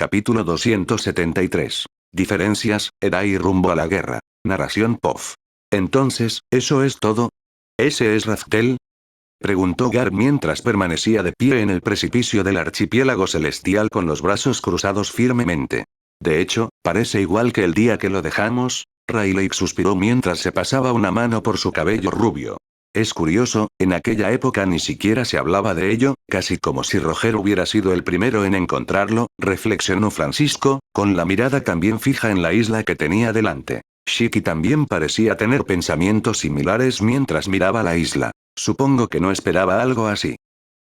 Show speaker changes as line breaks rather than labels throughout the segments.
Capítulo 273. Diferencias, edad y rumbo a la guerra. Narración POF. Entonces, ¿eso es todo? ¿Ese es Raftel? Preguntó Garp mientras permanecía de pie en el precipicio del archipiélago celestial con los brazos cruzados firmemente. De hecho, parece igual que el día que lo dejamos. Rayleigh suspiró mientras se pasaba una mano por su cabello rubio. Es curioso, en aquella época ni siquiera se hablaba de ello, casi como si Roger hubiera sido el primero en encontrarlo, reflexionó Francisco, con la mirada también fija en la isla que tenía delante. Shiki también parecía tener pensamientos similares mientras miraba la isla. Supongo que no esperaba algo así.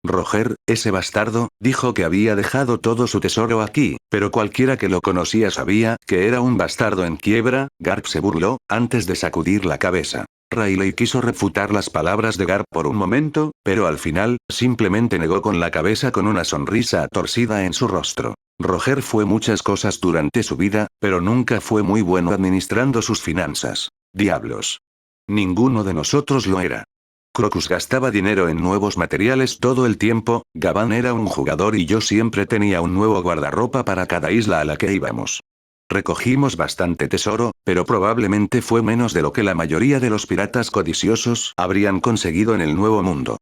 Roger, ese bastardo, dijo que había dejado todo su tesoro aquí, pero cualquiera que lo conocía sabía que era un bastardo en quiebra. Garp se burló, antes de sacudir la cabeza. Rayleigh quiso refutar las palabras de Garp por un momento, pero al final, simplemente negó con la cabeza con una sonrisa torcida en su rostro. Roger fue muchas cosas durante su vida, pero nunca fue muy bueno administrando sus finanzas. Diablos. Ninguno de nosotros lo era. Crocus gastaba dinero en nuevos materiales todo el tiempo, Gavin era un jugador y yo siempre tenía un nuevo guardarropa para cada isla a la que íbamos. Recogimos bastante tesoro, pero probablemente fue menos de lo que la mayoría de los piratas codiciosos habrían conseguido en el Nuevo Mundo.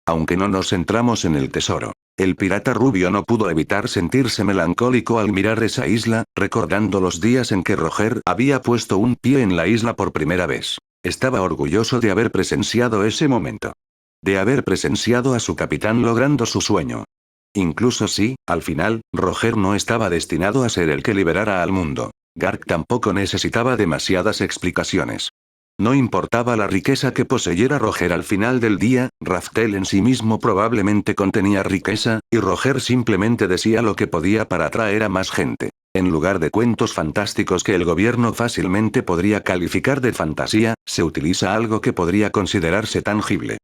Aunque no nos centramos en el tesoro, el pirata rubio no pudo evitar sentirse melancólico al mirar esa isla, recordando los días en que Roger había puesto un pie en la isla por primera vez. Estaba orgulloso de haber presenciado ese momento. De haber presenciado a su capitán logrando su sueño. Incluso si, al final, Roger no estaba destinado a ser el que liberara al mundo. Garp tampoco necesitaba demasiadas explicaciones. No importaba la riqueza que poseyera Roger al final del día, Raftel en sí mismo probablemente contenía riqueza, y Roger simplemente decía lo que podía para atraer a más gente. En lugar de cuentos fantásticos que el gobierno fácilmente podría calificar de fantasía, se utiliza algo que podría considerarse tangible.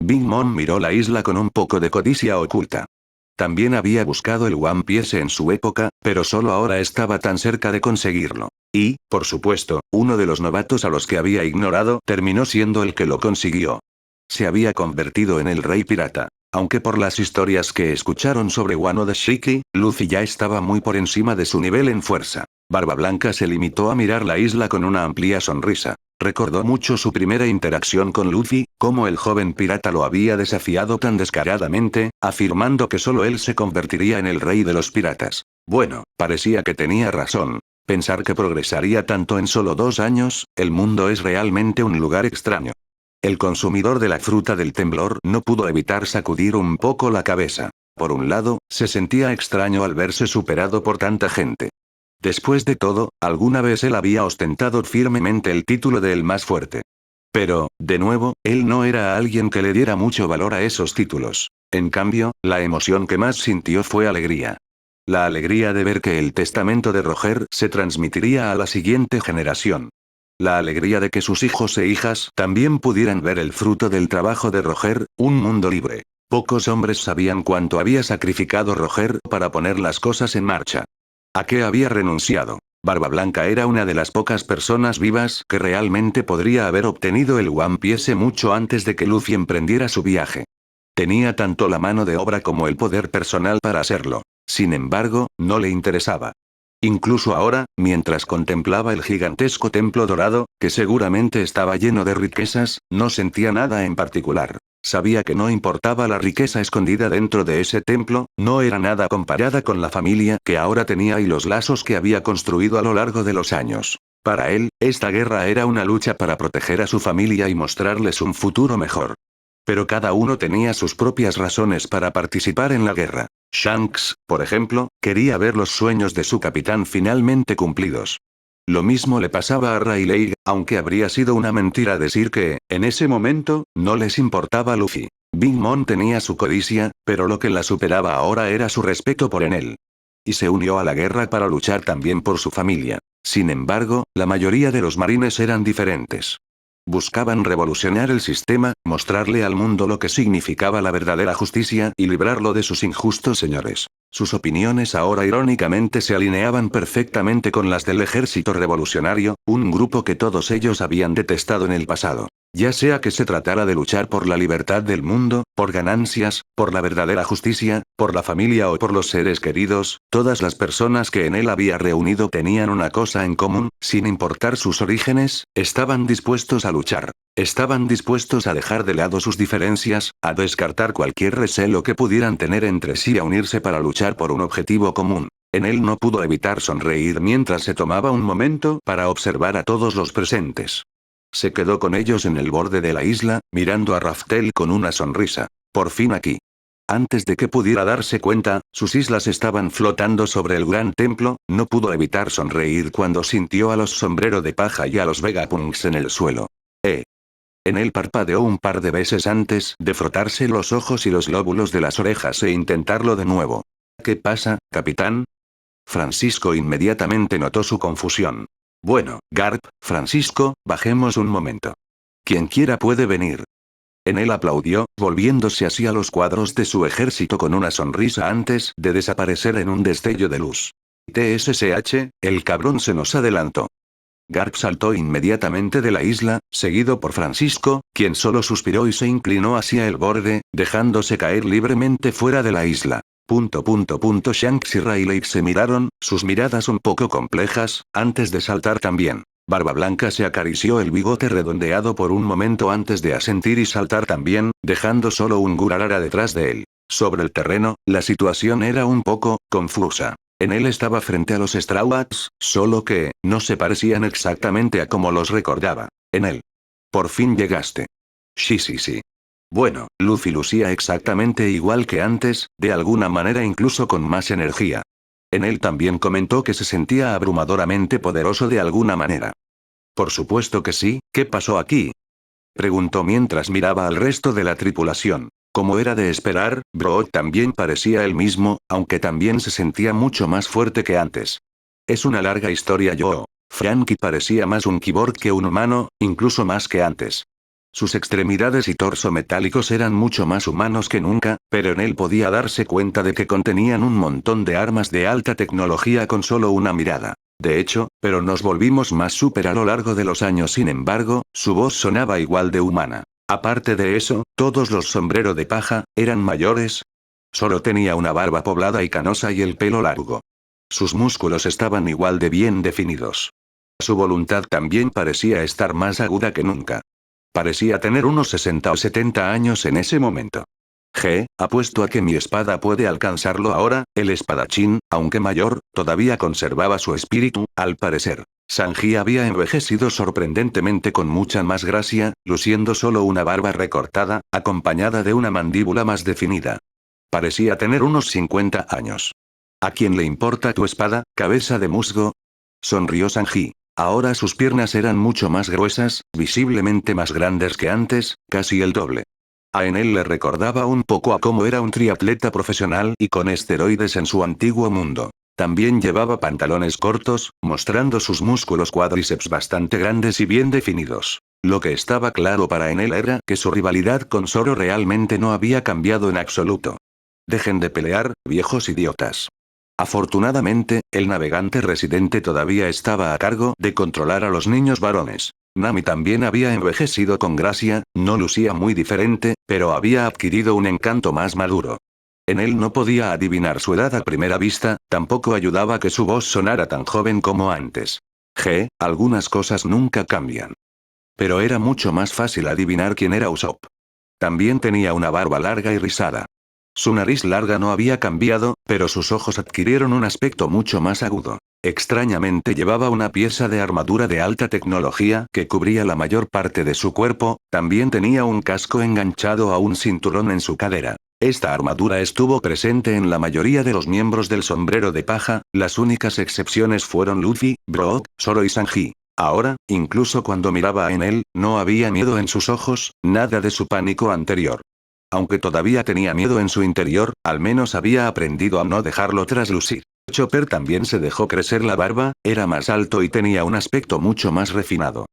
Big Mom miró la isla con un poco de codicia oculta. También había buscado el One Piece en su época, pero solo ahora estaba tan cerca de conseguirlo. Y, por supuesto, uno de los novatos a los que había ignorado terminó siendo el que lo consiguió. Se había convertido en el rey pirata. Aunque por las historias que escucharon sobre Wano de Shiki, Luffy ya estaba muy por encima de su nivel en fuerza. Barba Blanca se limitó a mirar la isla con una amplia sonrisa. Recordó mucho su primera interacción con Luffy, cómo el joven pirata lo había desafiado tan descaradamente, afirmando que solo él se convertiría en el rey de los piratas. Bueno, parecía que tenía razón. Pensar que progresaría tanto en solo 2 años, el mundo es realmente un lugar extraño. El consumidor de la fruta del temblor no pudo evitar sacudir un poco la cabeza. Por un lado, se sentía extraño al verse superado por tanta gente. Después de todo, alguna vez él había ostentado firmemente el título de el más fuerte. Pero, de nuevo, él no era alguien que le diera mucho valor a esos títulos. En cambio, la emoción que más sintió fue alegría. La alegría de ver que el testamento de Roger se transmitiría a la siguiente generación. La alegría de que sus hijos e hijas también pudieran ver el fruto del trabajo de Roger, un mundo libre. Pocos hombres sabían cuánto había sacrificado Roger para poner las cosas en marcha. ¿A qué había renunciado? Barba Blanca era una de las pocas personas vivas que realmente podría haber obtenido el One Piece mucho antes de que Luffy emprendiera su viaje. Tenía tanto la mano de obra como el poder personal para hacerlo. Sin embargo, no le interesaba. Incluso ahora, mientras contemplaba el gigantesco templo dorado, que seguramente estaba lleno de riquezas, no sentía nada en particular. Sabía que no importaba la riqueza escondida dentro de ese templo, no era nada comparada con la familia que ahora tenía y los lazos que había construido a lo largo de los años. Para él, esta guerra era una lucha para proteger a su familia y mostrarles un futuro mejor. Pero cada uno tenía sus propias razones para participar en la guerra. Shanks, por ejemplo, quería ver los sueños de su capitán finalmente cumplidos. Lo mismo le pasaba a Rayleigh, aunque habría sido una mentira decir que, en ese momento, no les importaba Luffy. Big Mom tenía su codicia, pero lo que la superaba ahora era su respeto por él. Y se unió a la guerra para luchar también por su familia. Sin embargo, la mayoría de los marines eran diferentes. Buscaban revolucionar el sistema, mostrarle al mundo lo que significaba la verdadera justicia y librarlo de sus injustos señores. Sus opiniones ahora irónicamente se alineaban perfectamente con las del ejército revolucionario, un grupo que todos ellos habían detestado en el pasado. Ya sea que se tratara de luchar por la libertad del mundo, por ganancias, Por la verdadera justicia, por la familia o por los seres queridos, todas las personas que en él había reunido tenían una cosa en común, sin importar sus orígenes, estaban dispuestos a luchar. Estaban dispuestos a dejar de lado sus diferencias, a descartar cualquier recelo que pudieran tener entre sí, a unirse para luchar por un objetivo común. En él no pudo evitar sonreír mientras se tomaba un momento para observar a todos los presentes. Se quedó con ellos en el borde de la isla, mirando a Raftel con una sonrisa. Por fin aquí. Antes de que pudiera darse cuenta, sus islas estaban flotando sobre el gran templo. No pudo evitar sonreír cuando sintió a los Sombrero de Paja y a los Vegapunks en el suelo. En él parpadeó un par de veces antes de frotarse los ojos y los lóbulos de las orejas e intentarlo de nuevo. ¿Qué pasa, capitán? Francisco inmediatamente notó su confusión. Bueno, Garp, Francisco, bajemos un momento. Quien quiera puede venir. En él aplaudió, volviéndose hacia los cuadros de su ejército con una sonrisa antes de desaparecer en un destello de luz. TSSH, el cabrón se nos adelantó. Garp saltó inmediatamente de la isla, seguido por Francisco, quien solo suspiró y se inclinó hacia el borde, dejándose caer libremente fuera de la isla. Shanks y Rayleigh se miraron, sus miradas un poco complejas, antes de saltar también. Barba Blanca se acarició el bigote redondeado por un momento antes de asentir y saltar también, dejando solo un Gurarara detrás de él. Sobre el terreno, la situación era un poco confusa. En él estaba frente a los Straw Hats, solo que, no se parecían exactamente a como los recordaba. En él. Por fin llegaste. Sí. Bueno, Luffy lucía exactamente igual que antes, de alguna manera incluso con más energía. En él también comentó que se sentía abrumadoramente poderoso de alguna manera. Por supuesto que sí, ¿qué pasó aquí? Preguntó mientras miraba al resto de la tripulación. Como era de esperar, Brook también parecía el mismo, aunque también se sentía mucho más fuerte que antes. Es una larga historia. Frankie parecía más un cyborg que un humano, incluso más que antes. Sus extremidades y torso metálicos eran mucho más humanos que nunca, pero en él podía darse cuenta de que contenían un montón de armas de alta tecnología con solo una mirada. De hecho, pero nos volvimos más súper a lo largo de los años. Sin embargo, su voz sonaba igual de humana. Aparte de eso, todos los Sombrero de Paja eran mayores. Solo tenía una barba poblada y canosa y el pelo largo. Sus músculos estaban igual de bien definidos. Su voluntad también parecía estar más aguda que nunca. Parecía tener unos 60 o 70 años en ese momento. Apuesto a que mi espada puede alcanzarlo ahora. El espadachín, aunque mayor, todavía conservaba su espíritu, al parecer. Sanji había envejecido sorprendentemente con mucha más gracia, luciendo solo una barba recortada, acompañada de una mandíbula más definida. Parecía tener unos 50 años. ¿A quién le importa tu espada, cabeza de musgo? Sonrió Sanji. Ahora sus piernas eran mucho más gruesas, visiblemente más grandes que antes, casi el doble. A Enel le recordaba un poco a cómo era un triatleta profesional y con esteroides en su antiguo mundo. También llevaba pantalones cortos, mostrando sus músculos cuádriceps bastante grandes y bien definidos. Lo que estaba claro para Enel era que su rivalidad con Zoro realmente no había cambiado en absoluto. Dejen de pelear, viejos idiotas. Afortunadamente, el navegante residente todavía estaba a cargo de controlar a los niños varones. Nami también había envejecido con gracia, no lucía muy diferente, pero había adquirido un encanto más maduro. En él no podía adivinar su edad a primera vista, tampoco ayudaba que su voz sonara tan joven como antes. Algunas cosas nunca cambian. Pero era mucho más fácil adivinar quién era Usopp. También tenía una barba larga y rizada. Su nariz larga no había cambiado, pero sus ojos adquirieron un aspecto mucho más agudo. Extrañamente llevaba una pieza de armadura de alta tecnología que cubría la mayor parte de su cuerpo, también tenía un casco enganchado a un cinturón en su cadera. Esta armadura estuvo presente en la mayoría de los miembros del Sombrero de Paja, las únicas excepciones fueron Luffy, Brook, Zoro y Sanji. Ahora, incluso cuando miraba a Enel, no había miedo en sus ojos, nada de su pánico anterior. Aunque todavía tenía miedo en su interior, al menos había aprendido a no dejarlo traslucir. Chopper también se dejó crecer la barba, era más alto y tenía un aspecto mucho más refinado.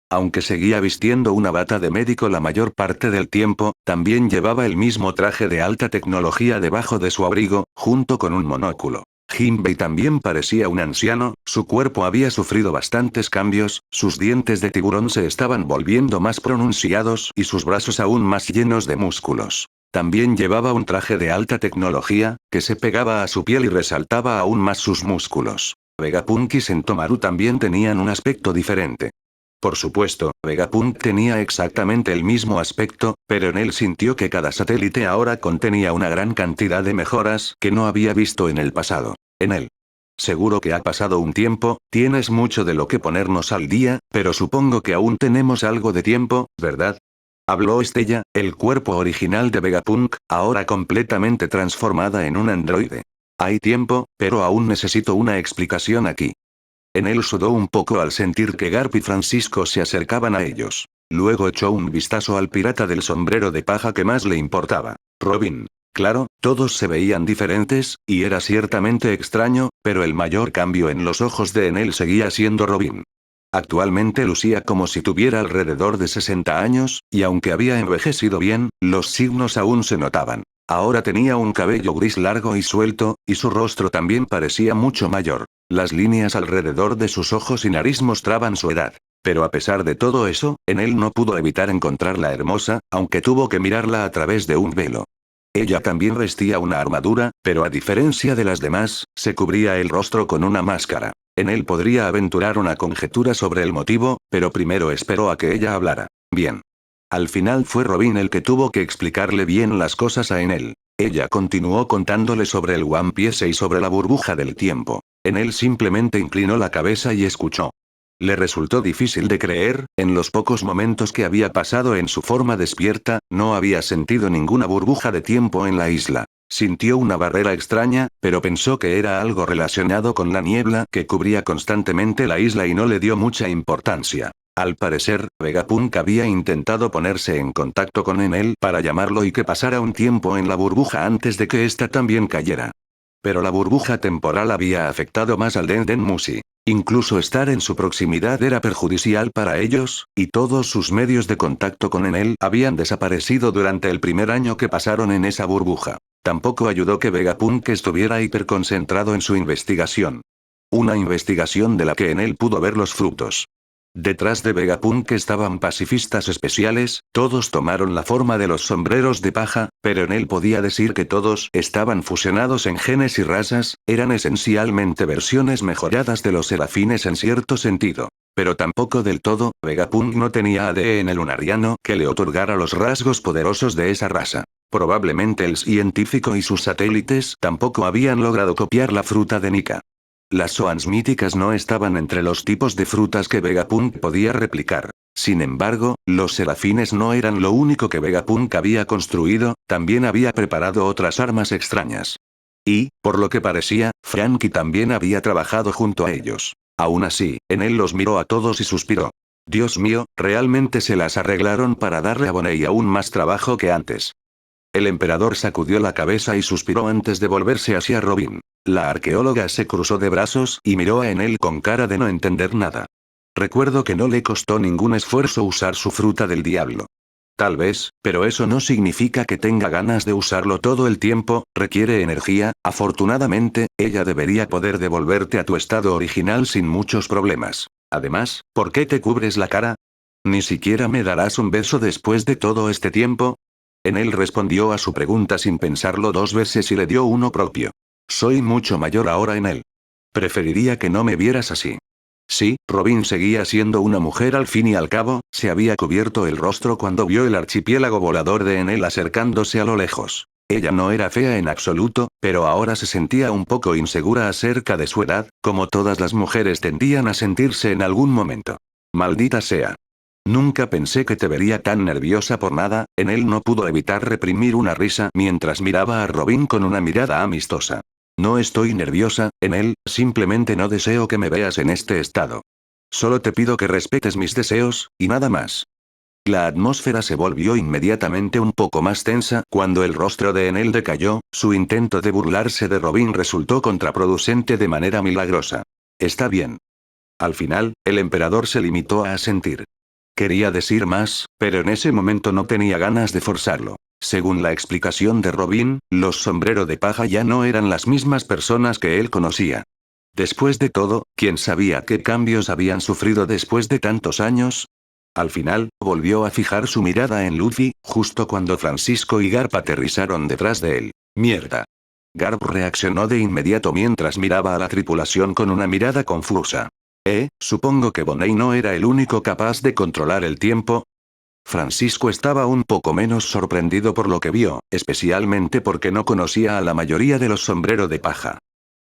Aunque seguía vistiendo una bata de médico la mayor parte del tiempo, también llevaba el mismo traje de alta tecnología debajo de su abrigo, junto con un monóculo. Jinbei también parecía un anciano, su cuerpo había sufrido bastantes cambios, sus dientes de tiburón se estaban volviendo más pronunciados y sus brazos aún más llenos de músculos. También llevaba un traje de alta tecnología, que se pegaba a su piel y resaltaba aún más sus músculos. Vegapunk y Sentomaru también tenían un aspecto diferente. Por supuesto, Vegapunk tenía exactamente el mismo aspecto, pero en él sintió que cada satélite ahora contenía una gran cantidad de mejoras que no había visto en el pasado. En él. Seguro que ha pasado un tiempo, tienes mucho de lo que ponernos al día, pero supongo que aún tenemos algo de tiempo, ¿verdad? Habló Estella, el cuerpo original de Vegapunk, ahora completamente transformada en un androide. Hay tiempo, pero aún necesito una explicación aquí. En él sudó un poco al sentir que Garp y Francisco se acercaban a ellos. Luego echó un vistazo al pirata del sombrero de paja que más le importaba. Robin. Claro, todos se veían diferentes, y era ciertamente extraño, pero el mayor cambio en los ojos de Enel seguía siendo Robin. Actualmente lucía como si tuviera alrededor de 60 años, y aunque había envejecido bien, los signos aún se notaban. Ahora tenía un cabello gris largo y suelto, y su rostro también parecía mucho mayor. Las líneas alrededor de sus ojos y nariz mostraban su edad. Pero a pesar de todo eso, en él no pudo evitar encontrarla hermosa, aunque tuvo que mirarla a través de un velo. Ella también vestía una armadura, pero a diferencia de las demás, se cubría el rostro con una máscara. En él podría aventurar una conjetura sobre el motivo, pero primero esperó a que ella hablara. Bien. Al final fue Robin el que tuvo que explicarle bien las cosas a Enel. Ella continuó contándole sobre el One Piece y sobre la burbuja del tiempo. Enel simplemente inclinó la cabeza y escuchó. Le resultó difícil de creer, en los pocos momentos que había pasado en su forma despierta, no había sentido ninguna burbuja de tiempo en la isla. Sintió una barrera extraña, pero pensó que era algo relacionado con la niebla que cubría constantemente la isla y no le dio mucha importancia. Al parecer, Vegapunk había intentado ponerse en contacto con Enel para llamarlo y que pasara un tiempo en la burbuja antes de que ésta también cayera. Pero la burbuja temporal había afectado más al Den Mushi. Incluso estar en su proximidad era perjudicial para ellos, y todos sus medios de contacto con Enel habían desaparecido durante el primer año que pasaron en esa burbuja. Tampoco ayudó que Vegapunk estuviera hiperconcentrado en su investigación. Una investigación de la que Enel pudo ver los frutos. Detrás de Vegapunk estaban pacifistas especiales, todos tomaron la forma de los sombreros de paja, pero en él podía decir que todos estaban fusionados en genes y razas, eran esencialmente versiones mejoradas de los serafines en cierto sentido. Pero tampoco del todo, Vegapunk no tenía ADN lunariano que le otorgara los rasgos poderosos de esa raza. Probablemente el científico y sus satélites tampoco habían logrado copiar la fruta de Nika. Las Zoans míticas no estaban entre los tipos de frutas que Vegapunk podía replicar. Sin embargo, los serafines no eran lo único que Vegapunk había construido, también había preparado otras armas extrañas. Y, por lo que parecía, Franky también había trabajado junto a ellos. Aún así, en él los miró a todos y suspiró. Dios mío, realmente se las arreglaron para darle a Bonnie aún más trabajo que antes. El emperador sacudió la cabeza y suspiró antes de volverse hacia Robin. La arqueóloga se cruzó de brazos y miró a Enel con cara de no entender nada. Recuerdo que no le costó ningún esfuerzo usar su fruta del diablo. Tal vez, pero eso no significa que tenga ganas de usarlo todo el tiempo, requiere energía, afortunadamente, ella debería poder devolverte a tu estado original sin muchos problemas. Además, ¿por qué te cubres la cara? ¿Ni siquiera me darás un beso después de todo este tiempo? Enel respondió a su pregunta sin pensarlo dos veces y le dio uno propio. Soy mucho mayor ahora, Enel. Preferiría que no me vieras así. Sí, Robin seguía siendo una mujer al fin y al cabo, se había cubierto el rostro cuando vio el archipiélago volador de Enel acercándose a lo lejos. Ella no era fea en absoluto, pero ahora se sentía un poco insegura acerca de su edad, como todas las mujeres tendían a sentirse en algún momento. Maldita sea. Nunca pensé que te vería tan nerviosa por nada, Enel no pudo evitar reprimir una risa mientras miraba a Robin con una mirada amistosa. No estoy nerviosa, Enel, simplemente no deseo que me veas en este estado. Solo te pido que respetes mis deseos, y nada más. La atmósfera se volvió inmediatamente un poco más tensa cuando el rostro de Enel decayó, su intento de burlarse de Robin resultó contraproducente de manera milagrosa. Está bien. Al final, el emperador se limitó a asentir. Quería decir más, pero en ese momento no tenía ganas de forzarlo. Según la explicación de Robin, los sombrero de paja ya no eran las mismas personas que él conocía. Después de todo, ¿quién sabía qué cambios habían sufrido después de tantos años? Al final, volvió a fijar su mirada en Luffy, justo cuando Francisco y Garp aterrizaron detrás de él. ¡Mierda! Garp reaccionó de inmediato mientras miraba a la tripulación con una mirada confusa. Supongo que Bonnie no era el único capaz de controlar el tiempo. Francisco estaba un poco menos sorprendido por lo que vio, especialmente porque no conocía a la mayoría de los sombrero de paja.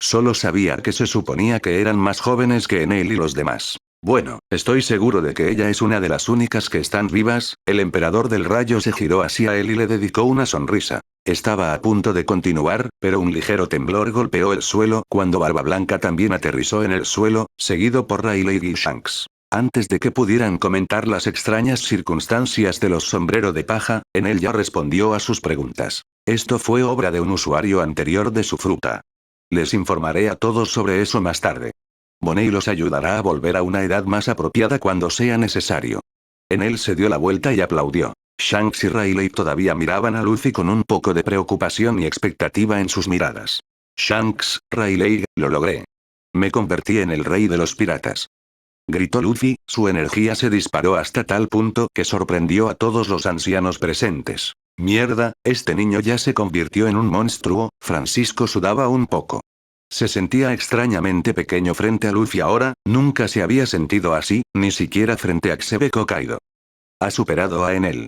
Solo sabía que se suponía que eran más jóvenes que Enel y los demás. Bueno, estoy seguro de que ella es una de las únicas que están vivas. El emperador del rayo se giró hacia él y le dedicó una sonrisa. Estaba a punto de continuar, pero un ligero temblor golpeó el suelo cuando Barba Blanca también aterrizó en el suelo, seguido por Rayleigh y Shanks. Antes de que pudieran comentar las extrañas circunstancias de los sombrero de paja, Enel ya respondió a sus preguntas. Esto fue obra de un usuario anterior de su fruta. Les informaré a todos sobre eso más tarde. Bonnie los ayudará a volver a una edad más apropiada cuando sea necesario. Enel se dio la vuelta y aplaudió. Shanks y Rayleigh todavía miraban a Luffy con un poco de preocupación y expectativa en sus miradas. Shanks, Rayleigh, lo logré. Me convertí en el rey de los piratas. Gritó Luffy, su energía se disparó hasta tal punto que sorprendió a todos los ancianos presentes. Mierda, este niño ya se convirtió en un monstruo. Francisco sudaba un poco. Se sentía extrañamente pequeño frente a Luffy ahora, nunca se había sentido así, ni siquiera frente a Xebeko Kaido. Ha superado a Enel.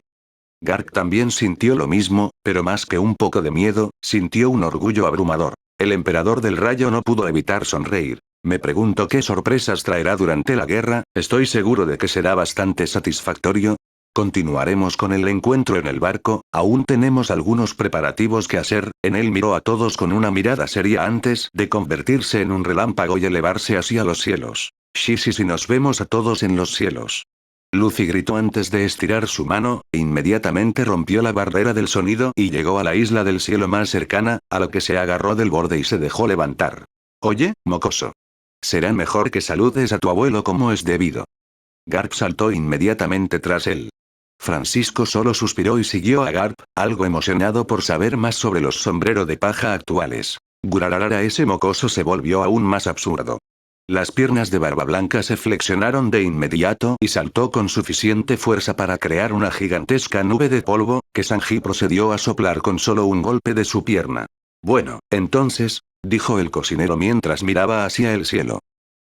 Garp también sintió lo mismo, pero más que un poco de miedo, sintió un orgullo abrumador. El emperador del rayo no pudo evitar sonreír. Me pregunto qué sorpresas traerá durante la guerra. Estoy seguro de que será bastante satisfactorio. Continuaremos con el encuentro en el barco, aún tenemos algunos preparativos que hacer. Enel miró a todos con una mirada seria antes de convertirse en un relámpago y elevarse hacia los cielos. Sí, nos vemos a todos en los cielos. Luffy gritó antes de estirar su mano, e inmediatamente rompió la barrera del sonido y llegó a la isla del cielo más cercana, a la que se agarró del borde y se dejó levantar. Oye, mocoso. Será mejor que saludes a tu abuelo como es debido. Garp saltó inmediatamente tras él. Francisco solo suspiró y siguió a Garp, algo emocionado por saber más sobre los sombrero de paja actuales. Gurarara, ese mocoso se volvió aún más absurdo. Las piernas de Barba Blanca se flexionaron de inmediato y saltó con suficiente fuerza para crear una gigantesca nube de polvo, que Sanji procedió a soplar con solo un golpe de su pierna. Bueno, entonces, dijo el cocinero mientras miraba hacia el cielo.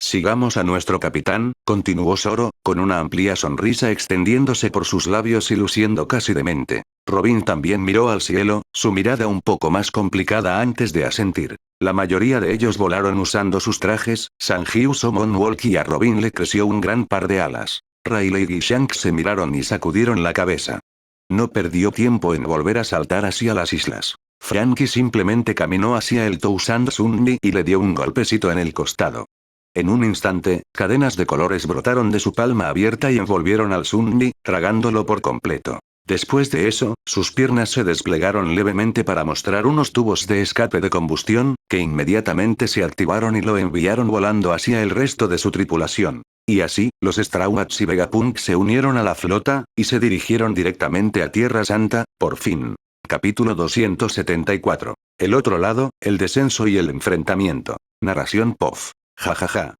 Sigamos a nuestro capitán, continuó Zoro, con una amplia sonrisa extendiéndose por sus labios y luciendo casi demente. Robin también miró al cielo, su mirada un poco más complicada antes de asentir. La mayoría de ellos volaron usando sus trajes. Sanji usó Moonwalk y a Robin le creció un gran par de alas. Rayleigh y Shanks se miraron y sacudieron la cabeza. No perdió tiempo en volver a saltar hacia las islas. Franky simplemente caminó hacia el Tousand Sunny y le dio un golpecito en el costado. En un instante, cadenas de colores brotaron de su palma abierta y envolvieron al Sunny, tragándolo por completo. Después de eso, sus piernas se desplegaron levemente para mostrar unos tubos de escape de combustión, que inmediatamente se activaron y lo enviaron volando hacia el resto de su tripulación. Y así, los Straw Hats y Vegapunk se unieron a la flota, y se dirigieron directamente a Tierra Santa, por fin. Capítulo 274. El otro lado, el descenso y el enfrentamiento. Narración Pof. Jajaja.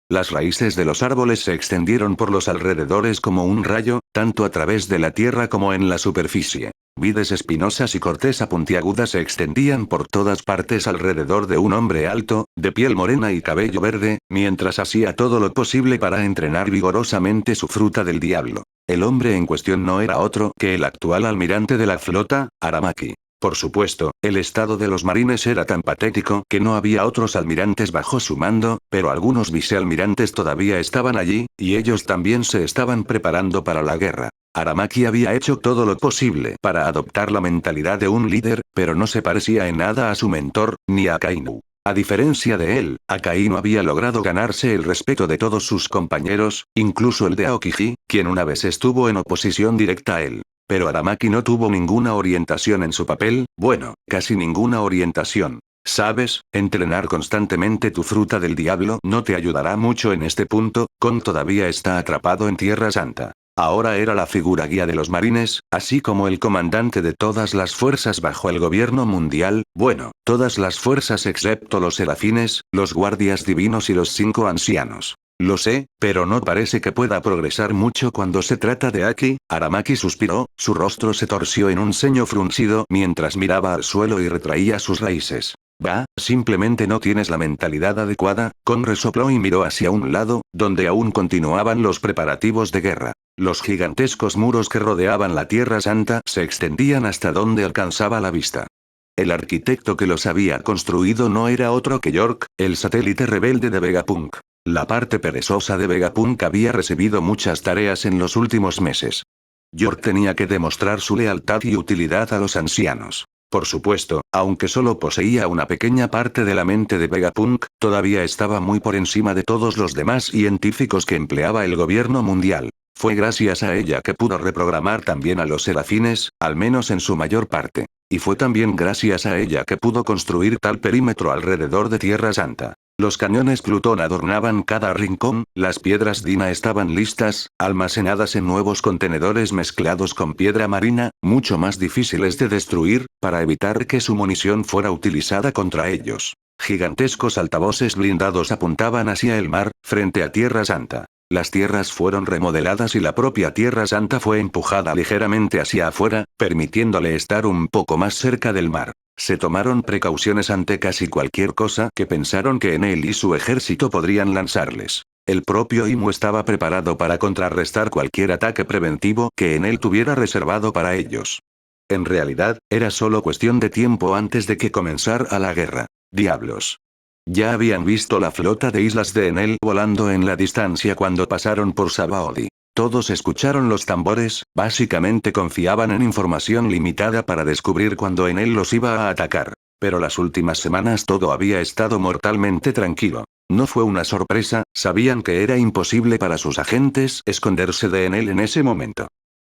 Las raíces de los árboles se extendieron por los alrededores como un rayo, tanto a través de la tierra como en la superficie. Vides espinosas y corteza puntiaguda se extendían por todas partes alrededor de un hombre alto, de piel morena y cabello verde, mientras hacía todo lo posible para entrenar vigorosamente su fruta del diablo. El hombre en cuestión no era otro que el actual almirante de la flota, Aramaki. Por supuesto, el estado de los marines era tan patético que no había otros almirantes bajo su mando, pero algunos vicealmirantes todavía estaban allí, y ellos también se estaban preparando para la guerra. Aramaki había hecho todo lo posible para adoptar la mentalidad de un líder, pero no se parecía en nada a su mentor, ni a Akainu. A diferencia de él, Akainu había logrado ganarse el respeto de todos sus compañeros, incluso el de Aokiji, quien una vez estuvo en oposición directa a él. Pero Aramaki no tuvo ninguna orientación en su papel, bueno, casi ninguna orientación. ¿Sabes? Entrenar constantemente tu fruta del diablo no te ayudará mucho en este punto. Kon todavía está atrapado en Tierra Santa. Ahora era la figura guía de los marines, así como el comandante de todas las fuerzas bajo el gobierno mundial, bueno, todas las fuerzas excepto los serafines, los guardias divinos y los 5 ancianos. Lo sé, pero no parece que pueda progresar mucho cuando se trata de Aki. Aramaki suspiró, su rostro se torció en un ceño fruncido mientras miraba al suelo y retraía sus raíces. Va, simplemente no tienes la mentalidad adecuada. Kon resopló y miró hacia un lado, donde aún continuaban los preparativos de guerra. Los gigantescos muros que rodeaban la Tierra Santa se extendían hasta donde alcanzaba la vista. El arquitecto que los había construido no era otro que York, el satélite rebelde de Vegapunk. La parte perezosa de Vegapunk había recibido muchas tareas en los últimos meses. York tenía que demostrar su lealtad y utilidad a los ancianos. Por supuesto, aunque solo poseía una pequeña parte de la mente de Vegapunk, todavía estaba muy por encima de todos los demás científicos que empleaba el gobierno mundial. Fue gracias a ella que pudo reprogramar también a los serafines, al menos en su mayor parte. Y fue también gracias a ella que pudo construir tal perímetro alrededor de Tierra Santa. Los cañones Plutón adornaban cada rincón, las piedras Dina estaban listas, almacenadas en nuevos contenedores mezclados con piedra marina, mucho más difíciles de destruir, para evitar que su munición fuera utilizada contra ellos. Gigantescos altavoces blindados apuntaban hacia el mar, frente a Tierra Santa. Las tierras fueron remodeladas y la propia Tierra Santa fue empujada ligeramente hacia afuera, permitiéndole estar un poco más cerca del mar. Se tomaron precauciones ante casi cualquier cosa que pensaron que Enel y su ejército podrían lanzarles. El propio Imu estaba preparado para contrarrestar cualquier ataque preventivo que Enel tuviera reservado para ellos. En realidad, era solo cuestión de tiempo antes de que comenzara la guerra. Diablos. Ya habían visto la flota de islas de Enel volando en la distancia cuando pasaron por Sabaody. Todos escucharon los tambores, básicamente confiaban en información limitada para descubrir cuándo Enel los iba a atacar. Pero las últimas semanas todo había estado mortalmente tranquilo. No fue una sorpresa, sabían que era imposible para sus agentes esconderse de Enel en ese momento.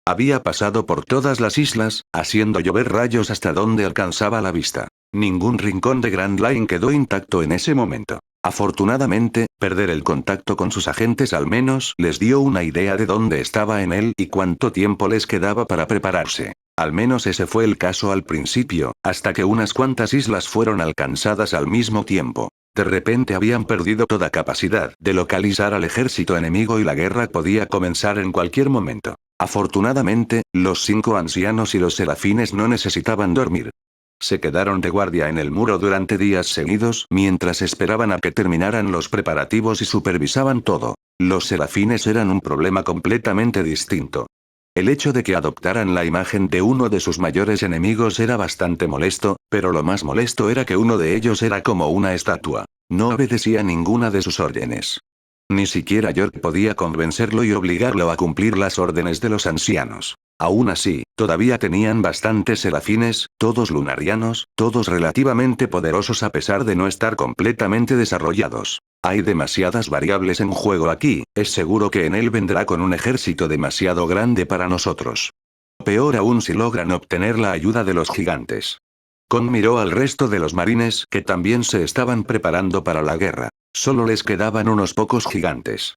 Había pasado por todas las islas, haciendo llover rayos hasta donde alcanzaba la vista. Ningún rincón de Grand Line quedó intacto en ese momento. Afortunadamente, perder el contacto con sus agentes al menos les dio una idea de dónde estaba Enel y cuánto tiempo les quedaba para prepararse. Al menos ese fue el caso al principio, hasta que unas cuantas islas fueron alcanzadas al mismo tiempo. De repente habían perdido toda capacidad de localizar al ejército enemigo y la guerra podía comenzar en cualquier momento. Afortunadamente, los 5 ancianos y los serafines no necesitaban dormir. Se quedaron de guardia en el muro durante días seguidos mientras esperaban a que terminaran los preparativos y supervisaban todo. Los serafines eran un problema completamente distinto. El hecho de que adoptaran la imagen de uno de sus mayores enemigos era bastante molesto, pero lo más molesto era que uno de ellos era como una estatua. No obedecía ninguna de sus órdenes. Ni siquiera York podía convencerlo y obligarlo a cumplir las órdenes de los ancianos. Aún así, todavía tenían bastantes serafines, todos lunarianos, todos relativamente poderosos a pesar de no estar completamente desarrollados. Hay demasiadas variables en juego aquí, es seguro que Enel vendrá con un ejército demasiado grande para nosotros. Peor aún si logran obtener la ayuda de los gigantes. Kon miró al resto de los marines que también se estaban preparando para la guerra. Solo les quedaban unos pocos gigantes.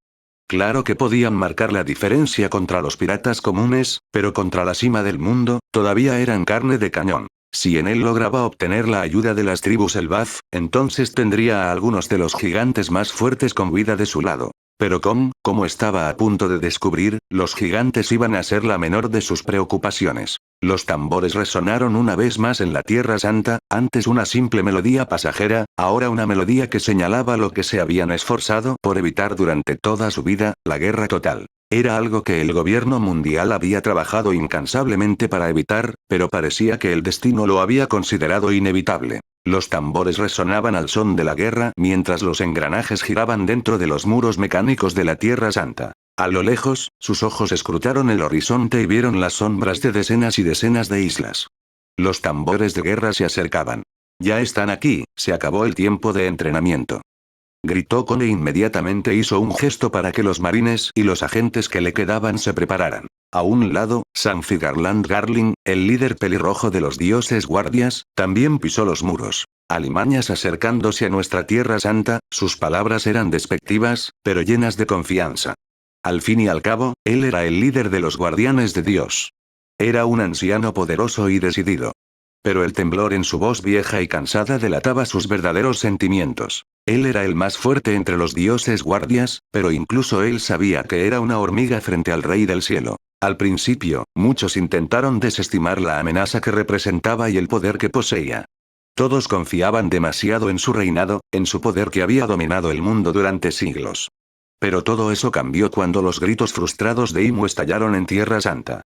Claro que podían marcar la diferencia contra los piratas comunes, pero contra la cima del mundo, todavía eran carne de cañón. Si Enel lograba obtener la ayuda de las tribus Elbaf, entonces tendría a algunos de los gigantes más fuertes con vida de su lado. Pero como estaba a punto de descubrir, los gigantes iban a ser la menor de sus preocupaciones. Los tambores resonaron una vez más en la Tierra Santa, antes una simple melodía pasajera, ahora una melodía que señalaba lo que se habían esforzado por evitar durante toda su vida, la guerra total. Era algo que el gobierno mundial había trabajado incansablemente para evitar, pero parecía que el destino lo había considerado inevitable. Los tambores resonaban al son de la guerra mientras los engranajes giraban dentro de los muros mecánicos de la Tierra Santa. A lo lejos, sus ojos escrutaron el horizonte y vieron las sombras de decenas y decenas de islas. Los tambores de guerra se acercaban. Ya están aquí, se acabó el tiempo de entrenamiento. Gritó Kon e inmediatamente hizo un gesto para que los marines y los agentes que le quedaban se prepararan. A un lado, Sanfi Garland Garling, el líder pelirrojo de los dioses guardias, también pisó los muros. Alimañas acercándose a nuestra Tierra Santa, sus palabras eran despectivas, pero llenas de confianza. Al fin y al cabo, él era el líder de los guardianes de Dios. Era un anciano poderoso y decidido. Pero el temblor en su voz vieja y cansada delataba sus verdaderos sentimientos. Él era el más fuerte entre los dioses guardias, pero incluso él sabía que era una hormiga frente al Rey del Cielo. Al principio, muchos intentaron desestimar la amenaza que representaba y el poder que poseía. Todos confiaban demasiado en su reinado, en su poder que había dominado el mundo durante siglos. Pero todo eso cambió cuando los gritos frustrados de Imu estallaron en Tierra Santa.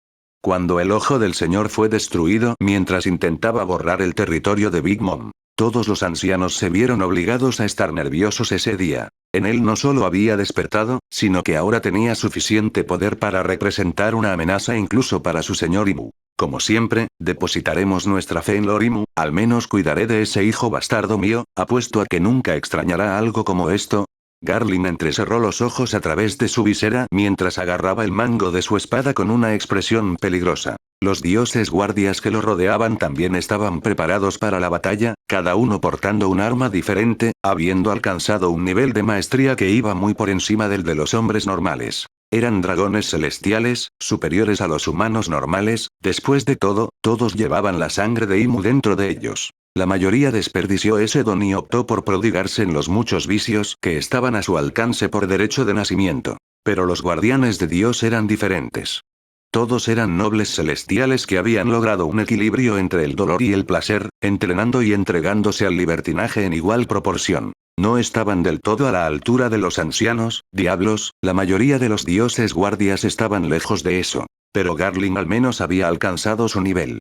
Cuando el ojo del Señor fue destruido mientras intentaba borrar el territorio de Big Mom, todos los ancianos se vieron obligados a estar nerviosos ese día. En él no solo había despertado, sino que ahora tenía suficiente poder para representar una amenaza incluso para su señor Imu. Como siempre, depositaremos nuestra fe en Lord Imu, al menos cuidaré de ese hijo bastardo mío, apuesto a que nunca extrañará algo como esto. Garlin entrecerró los ojos a través de su visera mientras agarraba el mango de su espada con una expresión peligrosa. Los dioses guardias que lo rodeaban también estaban preparados para la batalla, cada uno portando un arma diferente, habiendo alcanzado un nivel de maestría que iba muy por encima del de los hombres normales. Eran dragones celestiales, superiores a los humanos normales, después de todo, todos llevaban la sangre de Imu dentro de ellos. La mayoría desperdició ese don y optó por prodigarse en los muchos vicios que estaban a su alcance por derecho de nacimiento. Pero los guardianes de Dios eran diferentes. Todos eran nobles celestiales que habían logrado un equilibrio entre el dolor y el placer, entrenando y entregándose al libertinaje en igual proporción. No estaban del todo a la altura de los ancianos, diablos, la mayoría de los dioses guardias estaban lejos de eso. Pero Garlin al menos había alcanzado su nivel.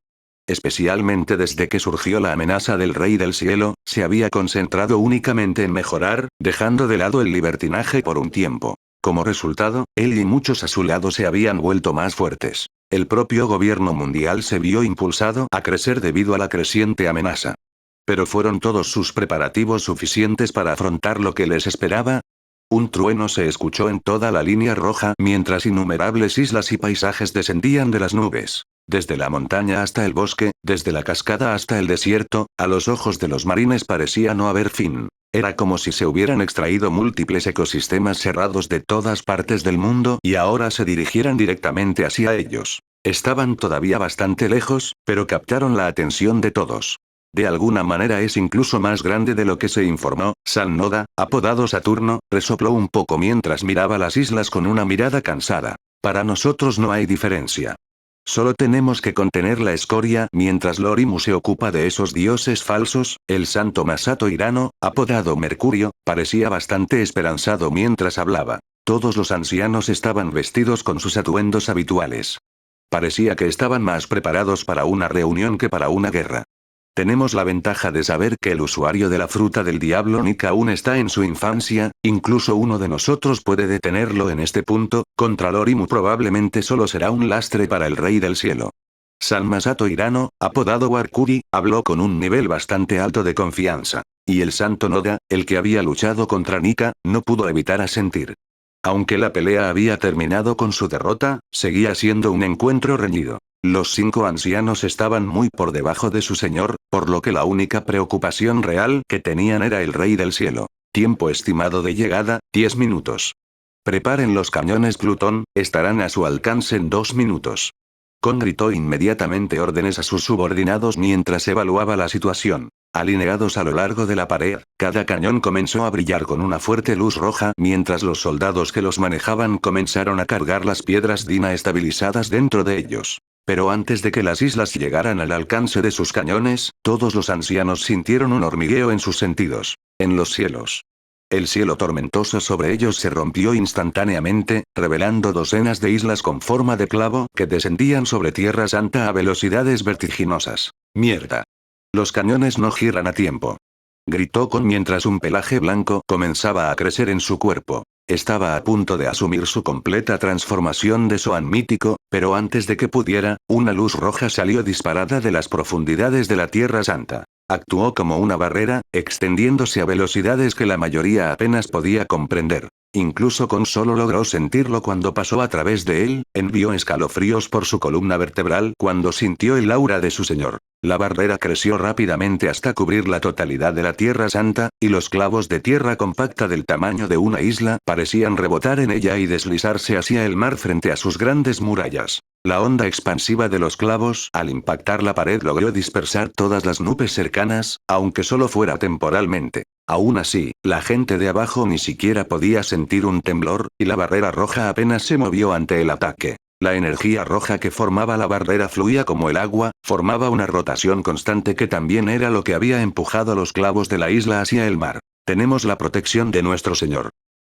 Especialmente desde que surgió la amenaza del Rey del Cielo, se había concentrado únicamente en mejorar, dejando de lado el libertinaje por un tiempo. Como resultado, él y muchos a su lado se habían vuelto más fuertes. El propio gobierno mundial se vio impulsado a crecer debido a la creciente amenaza. Pero ¿fueron todos sus preparativos suficientes para afrontar lo que les esperaba? Un trueno se escuchó en toda la línea roja mientras innumerables islas y paisajes descendían de las nubes. Desde la montaña hasta el bosque, desde la cascada hasta el desierto, a los ojos de los marines parecía no haber fin. Era como si se hubieran extraído múltiples ecosistemas cerrados de todas partes del mundo y ahora se dirigieran directamente hacia ellos. Estaban todavía bastante lejos, pero captaron la atención de todos. De alguna manera es incluso más grande de lo que se informó. San Noda, apodado Saturno, resopló un poco mientras miraba las islas con una mirada cansada. Para nosotros no hay diferencia. Solo tenemos que contener la escoria mientras Lord Imu se ocupa de esos dioses falsos. El santo Masato Hirano, apodado Mercurio, parecía bastante esperanzado mientras hablaba. Todos los ancianos estaban vestidos con sus atuendos habituales. Parecía que estaban más preparados para una reunión que para una guerra. Tenemos la ventaja de saber que el usuario de la fruta del diablo Nika aún está en su infancia, incluso uno de nosotros puede detenerlo en este punto. Contra Lord Imu probablemente solo será un lastre para el Rey del Cielo. San Masato Hirano, apodado Warkuri, habló con un nivel bastante alto de confianza. Y el santo Noda, el que había luchado contra Nika, no pudo evitar asentir. Aunque la pelea había terminado con su derrota, seguía siendo un encuentro reñido. Los 5 ancianos estaban muy por debajo de su señor, por lo que la única preocupación real que tenían era el Rey del Cielo. Tiempo estimado de llegada, 10 minutos. Preparen los cañones Plutón, estarán a su alcance en 2 minutos. Kong gritó inmediatamente órdenes a sus subordinados mientras evaluaba la situación. Alineados a lo largo de la pared, cada cañón comenzó a brillar con una fuerte luz roja mientras los soldados que los manejaban comenzaron a cargar las piedras Dina estabilizadas dentro de ellos. Pero antes de que las islas llegaran al alcance de sus cañones, todos los ancianos sintieron un hormigueo en sus sentidos. En los cielos. El cielo tormentoso sobre ellos se rompió instantáneamente, revelando docenas de islas con forma de clavo que descendían sobre Tierra Santa a velocidades vertiginosas. ¡Mierda! Los cañones no giran a tiempo. Gritó Kong mientras un pelaje blanco comenzaba a crecer en su cuerpo. Estaba a punto de asumir su completa transformación de Zoan mítico, pero antes de que pudiera, una luz roja salió disparada de las profundidades de la Tierra Santa. Actuó como una barrera, extendiéndose a velocidades que la mayoría apenas podía comprender. Incluso Kong solo logró sentirlo cuando pasó a través de él, envió escalofríos por su columna vertebral cuando sintió el aura de su señor. La barrera creció rápidamente hasta cubrir la totalidad de la Tierra Santa, y los clavos de tierra compacta del tamaño de una isla parecían rebotar en ella y deslizarse hacia el mar frente a sus grandes murallas. La onda expansiva de los clavos al impactar la pared logró dispersar todas las nubes cercanas, aunque solo fuera temporalmente. Aún así, la gente de abajo ni siquiera podía sentir un temblor, y la barrera roja apenas se movió ante el ataque. La energía roja que formaba la barrera fluía como el agua, formaba una rotación constante que también era lo que había empujado los clavos de la isla hacia el mar. Tenemos la protección de nuestro señor.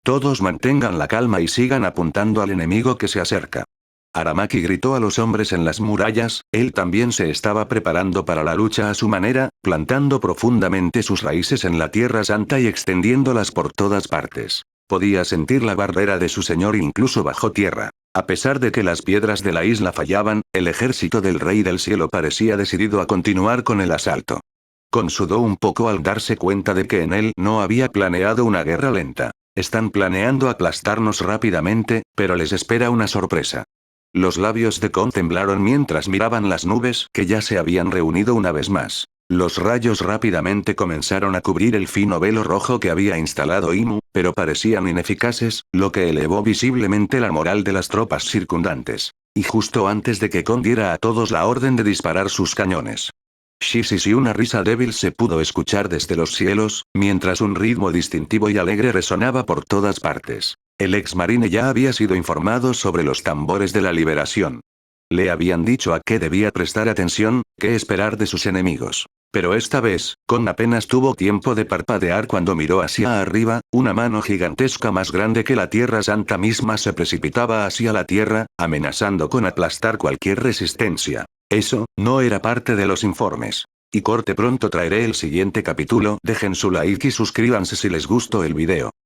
Todos mantengan la calma y sigan apuntando al enemigo que se acerca. Aramaki gritó a los hombres en las murallas, él también se estaba preparando para la lucha a su manera, plantando profundamente sus raíces en la Tierra Santa y extendiéndolas por todas partes. Podía sentir la barrera de su señor incluso bajo tierra. A pesar de que las piedras de la isla fallaban, el ejército del Rey del Cielo parecía decidido a continuar con el asalto. Kon sudó un poco al darse cuenta de que en él no había planeado una guerra lenta. Están planeando aplastarnos rápidamente, pero les espera una sorpresa. Los labios de Kon temblaron mientras miraban las nubes que ya se habían reunido una vez más. Los rayos rápidamente comenzaron a cubrir el fino velo rojo que había instalado Imu, pero parecían ineficaces, lo que elevó visiblemente la moral de las tropas circundantes. Y justo antes de que Kon diera a todos la orden de disparar sus cañones. Sí, una risa débil se pudo escuchar desde los cielos, mientras un ritmo distintivo y alegre resonaba por todas partes. El ex marine ya había sido informado sobre los tambores de la liberación. Le habían dicho a qué debía prestar atención, qué esperar de sus enemigos. Pero esta vez, Kon apenas tuvo tiempo de parpadear cuando miró hacia arriba, una mano gigantesca más grande que la Tierra Santa misma se precipitaba hacia la Tierra, amenazando con aplastar cualquier resistencia. Eso, no era parte de los informes. Y corte pronto traeré el siguiente capítulo. Dejen su like y suscríbanse si les gustó el video.